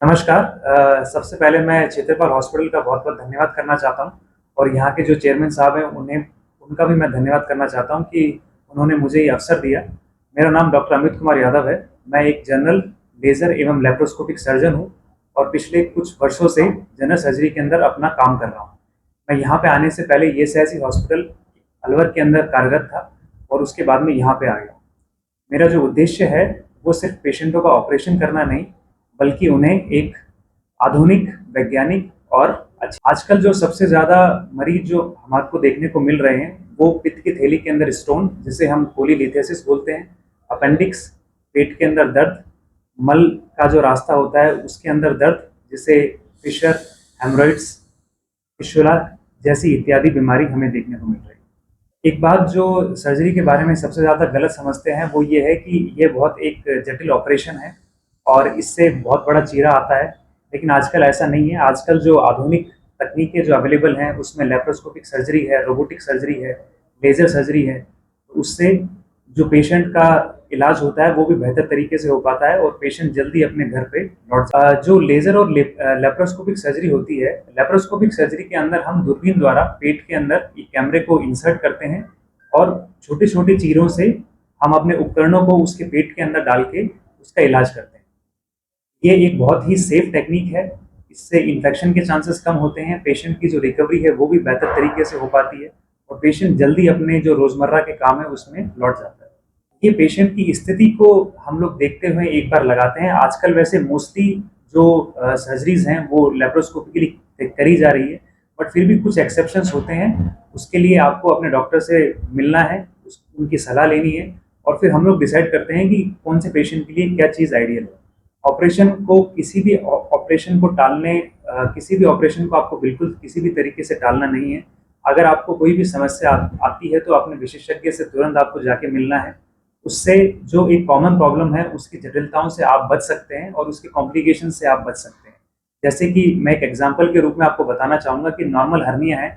नमस्कार। सबसे पहले मैं क्षेत्रपाल हॉस्पिटल का बहुत-बहुत धन्यवाद करना चाहता हूँ और यहाँ के जो चेयरमैन साहब हैं उनका भी मैं धन्यवाद करना चाहता हूँ कि उन्होंने मुझे ये अवसर दिया। मेरा नाम डॉक्टर अमित कुमार यादव है। मैं एक जनरल लेज़र एवं लैप्रोस्कोपिक सर्जन हूँ और पिछले कुछ वर्षों से जनरल सर्जरी के अंदर अपना काम कर रहा हूँ। मैं यहाँ पे आने से पहले ईएसआईसी हॉस्पिटल अलवर के अंदर कार्यरत था और उसके बाद में यहाँ पे आ गया। मेरा जो उद्देश्य है वो सिर्फ पेशेंटों का ऑपरेशन करना नहीं, बल्कि उन्हें एक आधुनिक, वैज्ञानिक और आजकल जो सबसे ज़्यादा मरीज जो हमारे को देखने को मिल रहे हैं, वो पित्त की थैली के अंदर स्टोन, जिसे हम कोलीलिथेसिस बोलते हैं, अपेंडिक्स, पेट के अंदर दर्द, मल का जो रास्ता होता है उसके अंदर दर्द, जिसे फिशर, हेमरॉइड्स, फिस्टुला जैसी इत्यादि बीमारी हमें देखने को मिल रही है। एक बात जो सर्जरी के बारे में सबसे ज़्यादा गलत समझते हैं वो ये है कि ये बहुत एक जटिल ऑपरेशन है और इससे बहुत बड़ा चीरा आता है, लेकिन आजकल ऐसा नहीं है। आजकल जो आधुनिक तकनीकें जो अवेलेबल हैं उसमें लेप्रोस्कोपिक सर्जरी है, रोबोटिक सर्जरी है, लेज़र सर्जरी है, तो उससे जो पेशेंट का इलाज होता है वो भी बेहतर तरीके से हो पाता है और पेशेंट जल्दी अपने घर पे जो लेज़र और लेप्रोस्कोपिक सर्जरी होती है, लेप्रोस्कोपिक सर्जरी के अंदर हम दूरबीन द्वारा पेट के अंदर एक कैमरे को इंसर्ट करते हैं और छोटे-छोटे चीरों से हम अपने उपकरणों को उसके पेट के अंदर डाल के उसका इलाज करते हैं। ये एक बहुत ही सेफ टेक्निक है, इससे इन्फेक्शन के चांसेस कम होते हैं, पेशेंट की जो रिकवरी है वो भी बेहतर तरीके से हो पाती है और पेशेंट जल्दी अपने जो रोज़मर्रा के काम है उसमें लौट जाता है। ये पेशेंट की स्थिति को हम लोग देखते हुए एक बार लगाते हैं। आजकल वैसे मोस्टली जो सर्जरीज़ हैं वो लेप्रोस्कोपिकली करी जा रही है, बट फिर भी कुछ एक्सेप्शंस होते हैं। उसके लिए आपको अपने डॉक्टर से मिलना है, उनकी सलाह लेनी है और फिर हम लोग डिसाइड करते हैं कि कौन से पेशेंट के लिए क्या चीज़ आइडियल है। ऑपरेशन को टालने किसी भी ऑपरेशन को आपको बिल्कुल किसी भी तरीके से टालना नहीं है। अगर आपको कोई भी समस्या आती है तो अपने विशेषज्ञ से तुरंत आपको जाके मिलना है। उससे जो एक कॉमन प्रॉब्लम है उसकी जटिलताओं से आप बच सकते हैं और उसके कॉम्प्लिकेशन से आप बच सकते हैं। जैसे कि मैं एक एग्जांपल के रूप में आपको बताना चाहूँगा कि नॉर्मल हर्निया है,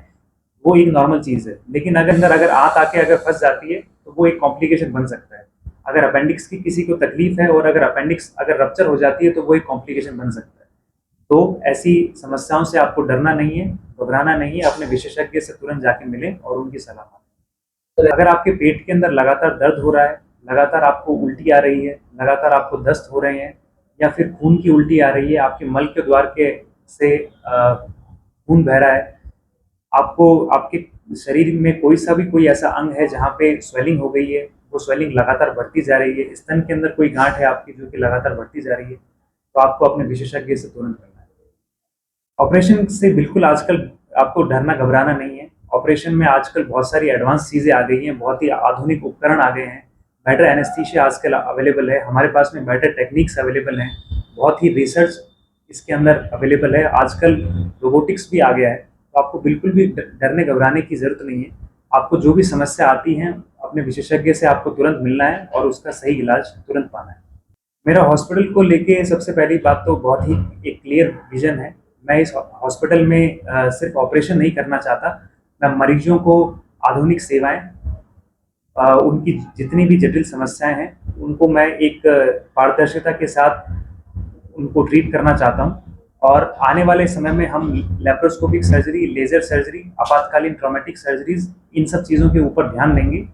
वो एक नॉर्मल चीज़ है, लेकिन अगर आँत आके अगर फँस जाती है तो वो एक कॉम्प्लिकेशन बन सकता है। अगर अपेंडिक्स की किसी को तकलीफ है और अगर अपेंडिक्स अगर रप्चर हो जाती है तो वो एक कॉम्प्लिकेशन बन सकता है। तो ऐसी समस्याओं से आपको डरना नहीं है, घबराना नहीं है, अपने विशेषज्ञ से तुरंत जाके मिलें और उनकी सलाह मानें। अगर आपके पेट के अंदर लगातार दर्द हो रहा है, लगातार आपको उल्टी आ रही है, लगातार आपको दस्त हो रहे हैं या फिर खून की उल्टी आ रही है, आपके मल के द्वार के से खून बह रहा है, आपको आपके शरीर में कोई ऐसा अंग है जहाँ पे स्वेलिंग हो गई है, वो स्वेलिंग लगातार बढ़ती जा रही है, स्तन के अंदर कोई गांठ है आपकी जो कि लगातार बढ़ती जा रही है, तो आपको अपने विशेषज्ञ से तुरंत मिलना है। ऑपरेशन से बिल्कुल आजकल आपको डरना घबराना नहीं है। ऑपरेशन में आजकल बहुत सारी एडवांस चीज़ें आ गई हैं, बहुत ही आधुनिक उपकरण आ गए हैं, बेटर एनेस्थीसिया आजकल अवेलेबल है, हमारे पास में बेटर टेक्निक्स अवेलेबल हैं, बहुत ही रिसर्च इसके अंदर अवेलेबल है, आजकल रोबोटिक्स भी आ गया है, तो आपको बिल्कुल भी डरने घबराने की ज़रूरत नहीं है। आपको जो भी समस्या आती है, अपने विशेषज्ञ से आपको तुरंत मिलना है और उसका सही इलाज तुरंत पाना है। मेरा हॉस्पिटल को लेके सबसे पहली बात तो बहुत ही एक क्लियर विज़न है। मैं इस हॉस्पिटल में सिर्फ़ ऑपरेशन नहीं करना चाहता, मैं मरीज़ों को आधुनिक सेवाएँ, उनकी जितनी भी जटिल समस्याएँ हैं, उनको मैं एक पारदर्शिता के साथ उनको ट्रीट करना चाहता हूँ और आने वाले समय में हम लैप्रोस्कोपिक सर्जरी, लेज़र सर्जरी, आपातकालीन ट्रॉमेटिक सर्जरीज़, इन सब चीज़ों के ऊपर ध्यान देंगे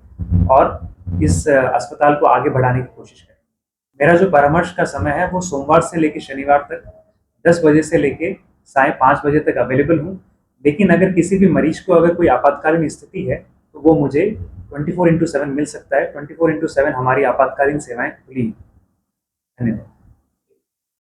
और इस अस्पताल को आगे बढ़ाने की कोशिश करेंगे। मेरा जो परामर्श का समय है वो सोमवार से लेके शनिवार तक 10 बजे से लेके साढ़े 5 बजे तक अवेलेबल हूँ। लेकिन अगर किसी भी मरीज को अगर कोई आपातकालीन स्थिति है तो वो मुझे 24/7 मिल सकता है। 24/7 हमारी आपातकालीन सेवाएं खुली हैं। धन्यवाद।